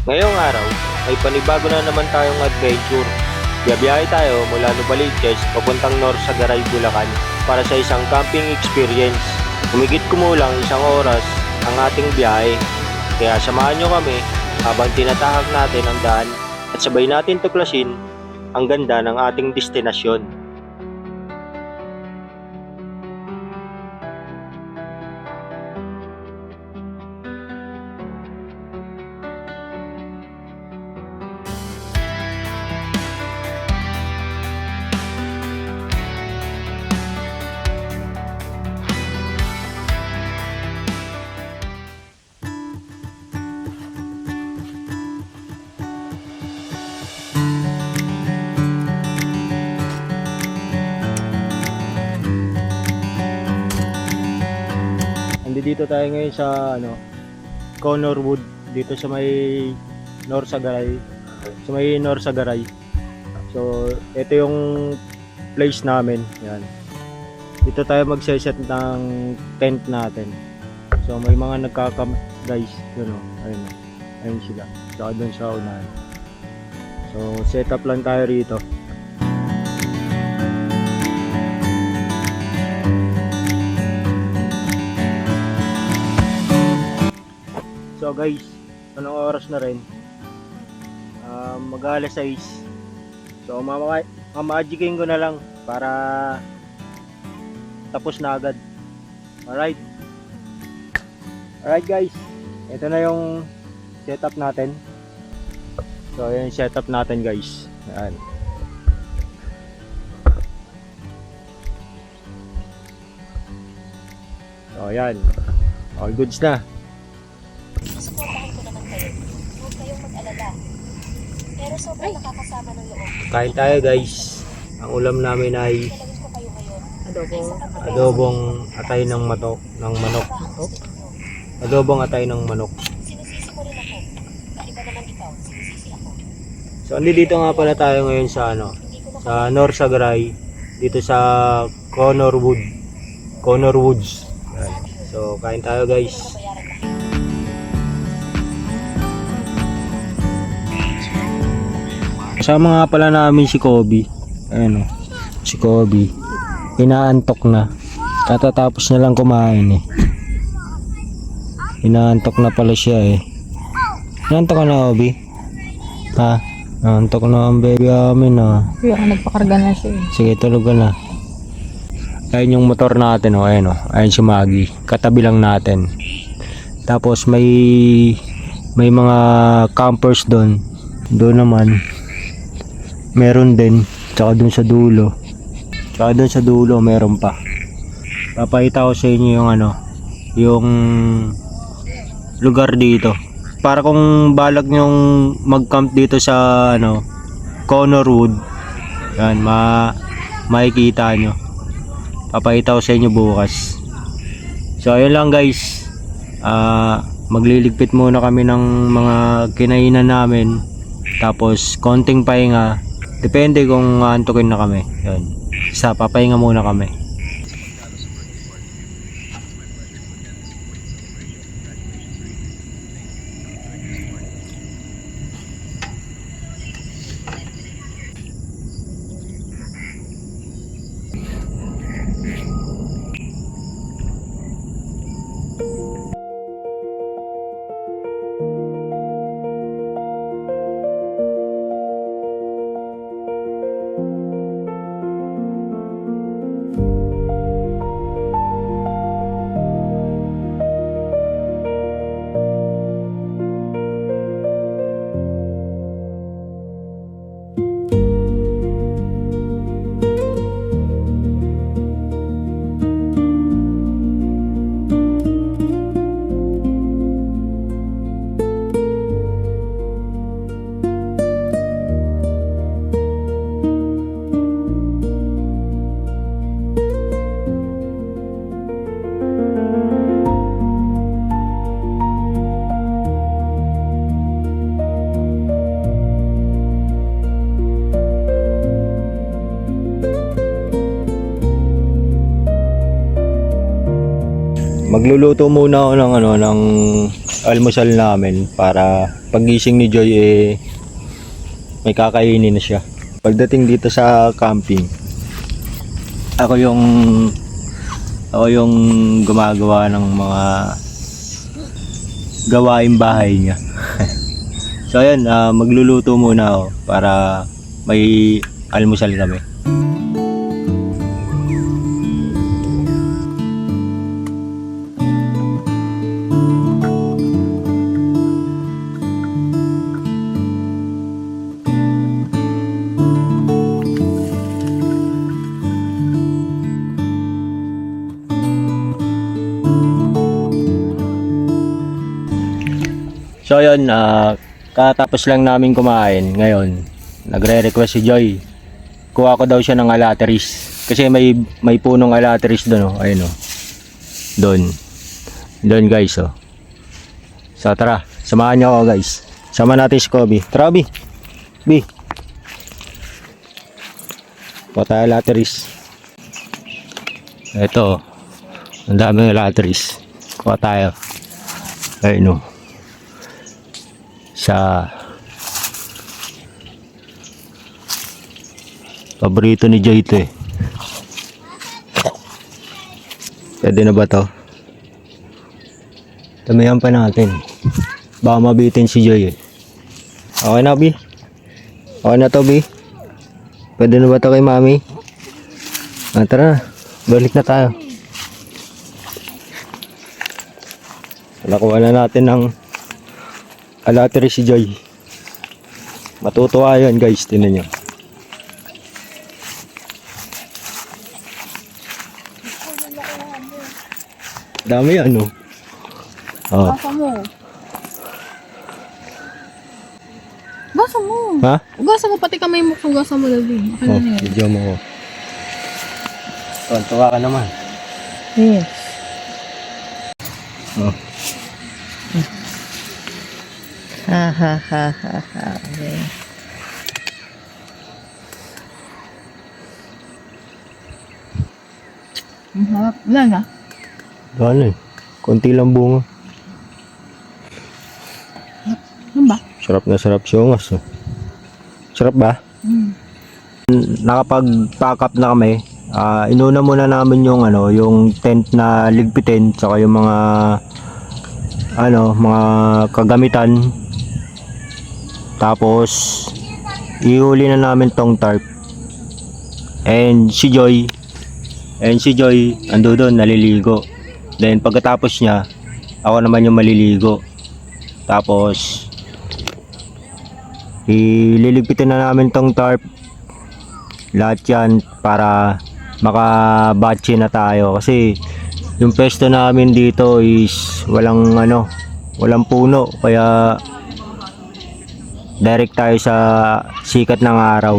Ngayong araw ay panibago na naman tayong adventure. Biyabiyahe tayo mula Novaliches papuntang Norsagaray, Bulacan para sa isang camping experience. Humigit kumulang isang oras ang ating biyahe. Kaya samahan nyo kami habang tinatahak natin ang daan at sabay natin tuklasin ang ganda ng ating destinasyon. Dito tayo ngayon sa Connorwood dito sa may Norsagaray. So ito yung place namin. Yan. Dito tayo magse-set ng tent natin. So may mga nagka-camp guys, ayun. Ayun sila. Saka doon sa unahan. So set up lang tayo rito. So guys, anong oras na rin? Mag-alas 6. So mamagicking ko na lang para tapos na agad. Alright guys, ito na yung setup natin. So yan yung setup natin guys. Yan. So yan, all goods na. Susuportahan ko naman kayo. Huwag kayong mag-alala. Pero sobrang nakakasama ng loob. Kain tayo guys. Ang ulam namin ay Nalagos ko kayo ngayon. adobong atay ng manok. Adobong atay ng manok. Sinisisi mo rin ako. Kaiba naman ikaw, sinisisi ako. So dito nga pala tayo ngayon sa sa Norsagaray, dito sa Connorwoods. Yan. So kain tayo guys. Bayaran na. Kasama nga pala namin si Kobe. Ayun si Kobe. Inaantok na. Katatapos na lang kumain eh. Inaantok na pala siya eh. Inaantok ka na, Kobe? Ha? Inaantok na ang baby amin ah. Kaya nagpakarga na siya eh. Sige, tulog ka na. Ayun yung motor natin oh. Ayun oh. Ayun si Maggie. Katabi lang natin. Tapos may mga campers doon. Doon naman meron din, tsaka dun sa dulo meron pa. Papakita ko sa inyo yung yung lugar dito para kung balak nyong mag-camp dito sa Connorwood, yan makikita nyo. Papakita ko sa inyo bukas. So ayun lang guys, magliligpit muna kami ng mga kinainan namin, tapos konting pahinga. Depende kung antukin na kami. Yun. Papahinga muna kami. magluluto muna ako ng ng almusal namin para pagising ni Joy may kakainin na siya. Pagdating dito sa camping, ako yung gumagawa ng mga gawaing bahay niya. So ayan, magluluto muna ako para may almusal kami. So yun, katapos lang namin kumain ngayon. Nagre-request si Joy. Kuha ko daw siya ng alateris. Kasi may punong alateris doon, oh. Ayun, oh. Doon guys, oh. So tara, samahan niyo ako guys. Sama natin si Kobe. Tara, Bi. Kuha tayo alateris. Ito, oh. Ang daming alateris. Kuha tayo. Ayun, oh. Sa paborito ni Joy ito, Pwede na ba to? Tamayan pa natin. Baka mabitin si Joy, Okay na, Bi? Okay na to, Bi? Pwede na ba to kay Mami? Tara, balik na tayo. Nakuha na natin ng alateris si Joy. Matutuwa yan guys, tinan nyo. Dami yan, no? Oh. Basa mo. Ha? Ugasa mo pati kamay mo. Ugasa mo lagi. Oh, video mo ko. Tuwa ka naman. Yes. Oh. Ha ha ha ha ha. Okay. Wala na. Ano konti lang bunga. Ano ba? Sarap na sarap siya, oh. Sarap ba? Nakapag-pack up na kami. Inuna muna namin yung yung tent na ligpitin, saka yung mga mga kagamitan. Tapos ihuli na namin tong tarp. And si Joy ando doon naliligo. Then pagkatapos niya, ako naman yung maliligo. Tapos ililigpitin na namin tong tarp. Lahat yan para makabatche na tayo. Kasi yung pwesto namin dito is walang puno. Kaya direct tayo sa sikat ng araw.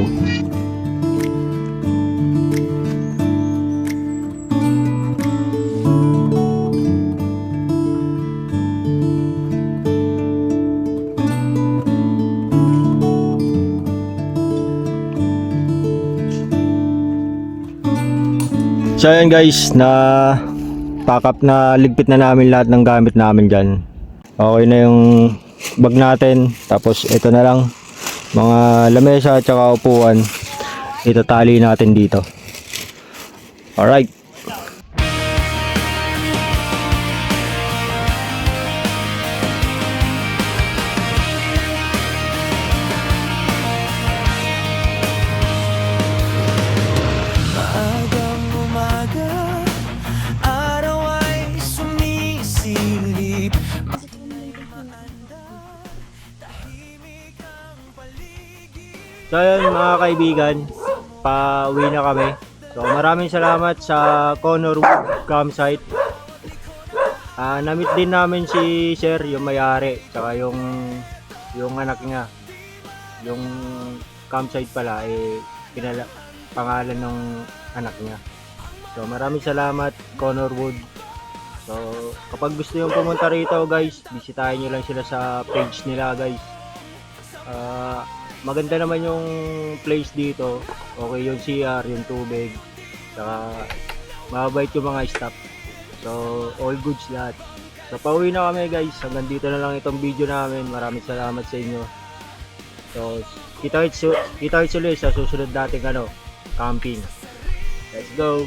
So ayan guys, na pack up na ligpit na namin lahat ng gamit namin dyan. Okay na yung bag natin. Tapos ito na lang, mga lamesa at saka upuan, itatali natin dito. Alright. So yun mga kaibigan, pauwi na kami. So maraming salamat sa Connor Wood Campsite. Namit din namin si Sir, yung may-ari, tsaka yung anak niya. Yung campsite pala pangalan ng anak niya. So maraming salamat Connor Wood. So kapag gusto yung pumunta rito guys, bisitahin nyo lang sila sa page nila guys. Maganda naman yung place dito. Okay yung CR, yung tubig. Saka mababait yung mga staff. So, all goods lahat. So, pauwi na kami guys. Hanggang dito na lang itong video namin. Maraming salamat sa inyo. So, kita-kits ulit sa susunod nating camping. Let's go!